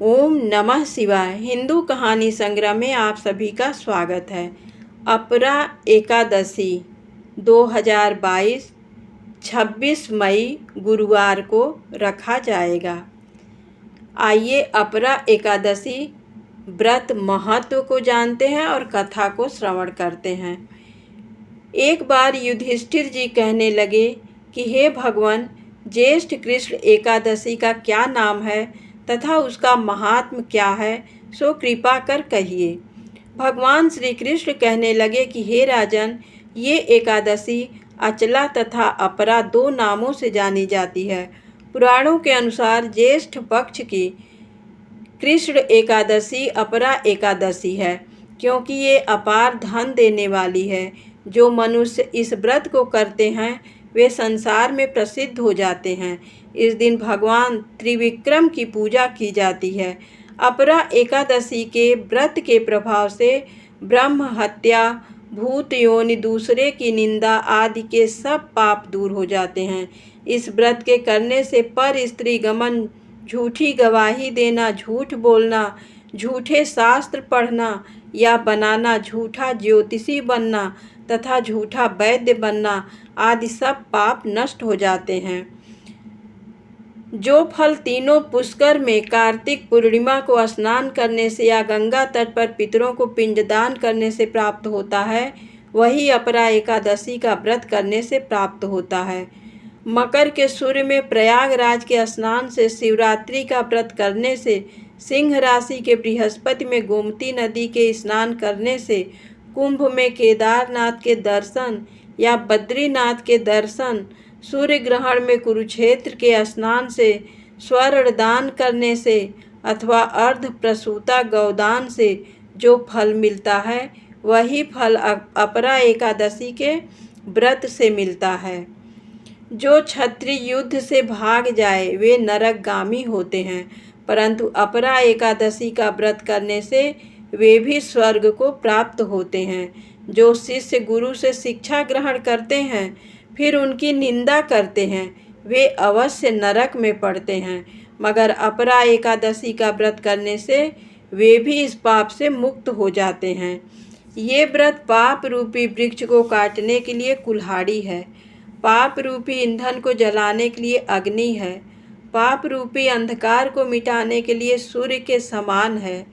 ओम नमः शिवाय। हिंदू कहानी संग्रह में आप सभी का स्वागत है। अपरा एकादशी 2022 26 मई गुरुवार को रखा जाएगा। आइए अपरा एकादशी व्रत महत्व को जानते हैं और कथा को श्रवण करते हैं। एक बार युधिष्ठिर जी कहने लगे कि हे भगवान, ज्येष्ठ कृष्ण एकादशी का क्या नाम है तथा उसका महात्म्य क्या है, सो कृपा कर कहिए। भगवान श्री कृष्ण कहने लगे कि हे राजन, ये एकादशी अचला तथा अपरा दो नामों से जानी जाती है। पुराणों के अनुसार ज्येष्ठ पक्ष की कृष्ण एकादशी अपरा एकादशी है, क्योंकि ये अपार धन देने वाली है। जो मनुष्य इस व्रत को करते हैं वे संसार में प्रसिद्ध हो जाते हैं। इस दिन भगवान त्रिविक्रम की पूजा की जाती है। अपरा एकादशी के व्रत के प्रभाव से ब्रह्म हत्या, भूत योनि, दूसरे की निंदा आदि के सब पाप दूर हो जाते हैं। इस व्रत के करने से पर स्त्री गमन, झूठी गवाही देना, झूठ बोलना, झूठे शास्त्र पढ़ना या बनाना, झूठा ज्योतिषी बनना तथा झूठा वैद्य बनना आदि सब पाप नष्ट हो जाते हैं। जो फल तीनों पुष्कर में कार्तिक पूर्णिमा को स्नान करने से या गंगा तट पर पितरों को पिंडदान करने से प्राप्त होता है, वही अपरा एकादशी का व्रत करने से प्राप्त होता है। मकर के सूर्य में प्रयागराज के स्नान से, शिवरात्रि का व्रत करने से, सिंह राशि के बृहस्पति में गोमती नदी के स्नान करने से, कुंभ में केदारनाथ के दर्शन या बद्रीनाथ के दर्शन, सूर्य ग्रहण में कुरुक्षेत्र के स्नान से, स्वर्ण दान करने से अथवा अर्ध प्रसूता गौदान से जो फल मिलता है, वही फल अपरा एकादशी के व्रत से मिलता है। जो क्षत्रिय युद्ध से भाग जाए वे नरकगामी होते हैं, परंतु अपरा एकादशी का व्रत करने से वे भी स्वर्ग को प्राप्त होते हैं। जो शिष्य गुरु से शिक्षा ग्रहण करते हैं फिर उनकी निंदा करते हैं, वे अवश्य नरक में पड़ते हैं, मगर अपरा एकादशी का व्रत करने से वे भी इस पाप से मुक्त हो जाते हैं। ये व्रत पाप रूपी वृक्ष को काटने के लिए कुल्हाड़ी है, पाप रूपी ईंधन को जलाने के लिए अग्नि है, पाप रूपी अंधकार को मिटाने के लिए सूर्य के समान है,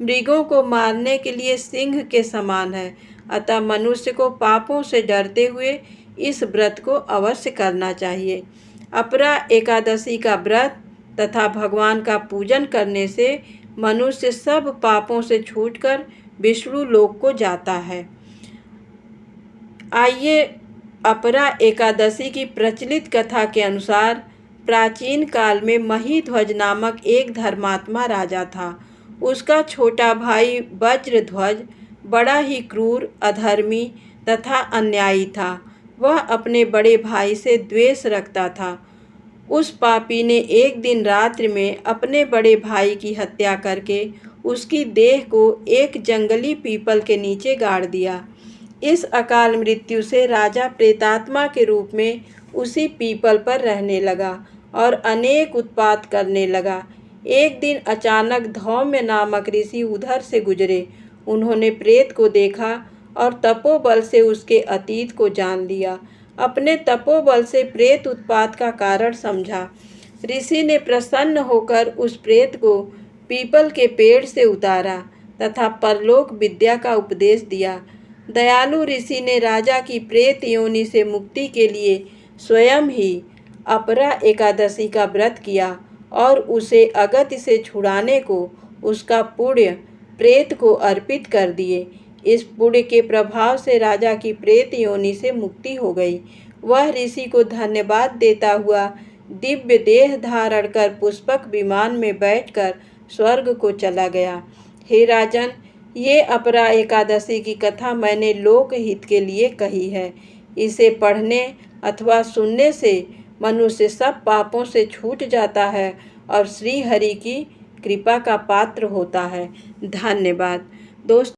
मृगों को मारने के लिए सिंह के समान है। अतः मनुष्य को पापों से डरते हुए इस व्रत को अवश्य करना चाहिए। अपरा एकादशी का व्रत तथा भगवान का पूजन करने से मनुष्य सब पापों से छूटकर विष्णु लोक को जाता है। आइए अपरा एकादशी की प्रचलित कथा के अनुसार प्राचीन काल में महीध्वज नामक एक धर्मात्मा राजा था। उसका छोटा भाई वज्रध्वज बड़ा ही क्रूर, अधर्मी तथा अन्यायी था। वह अपने बड़े भाई से द्वेष रखता था। उस पापी ने एक दिन रात्रि में अपने बड़े भाई की हत्या करके उसकी देह को एक जंगली पीपल के नीचे गाड़ दिया। इस अकाल मृत्यु से राजा प्रेतात्मा के रूप में उसी पीपल पर रहने लगा और अनेक उत्पात करने लगा। एक दिन अचानक धौम्य नामक ऋषि उधर से गुजरे। उन्होंने प्रेत को देखा और तपोबल से उसके अतीत को जान लिया। अपने तपोबल से प्रेत उत्पात का कारण समझा। ऋषि ने प्रसन्न होकर उस प्रेत को पीपल के पेड़ से उतारा तथा परलोक विद्या का उपदेश दिया। दयालु ऋषि ने राजा की प्रेत योनि से मुक्ति के लिए स्वयं ही अपरा एकादशी का व्रत किया और उसे अगति से छुड़ाने को उसका पुण्य प्रेत को अर्पित कर दिए। इस पुण्य के प्रभाव से राजा की प्रेत योनि से मुक्ति हो गई। वह ऋषि को धन्यवाद देता हुआ दिव्य देह धारण कर पुष्पक विमान में बैठकर स्वर्ग को चला गया। हे राजन, ये अपरा एकादशी की कथा मैंने लोकहित के लिए कही है। इसे पढ़ने अथवा सुनने से मनुष्य सब पापों से छूट जाता है और श्री हरि की कृपा का पात्र होता है। धन्यवाद दोस्तों।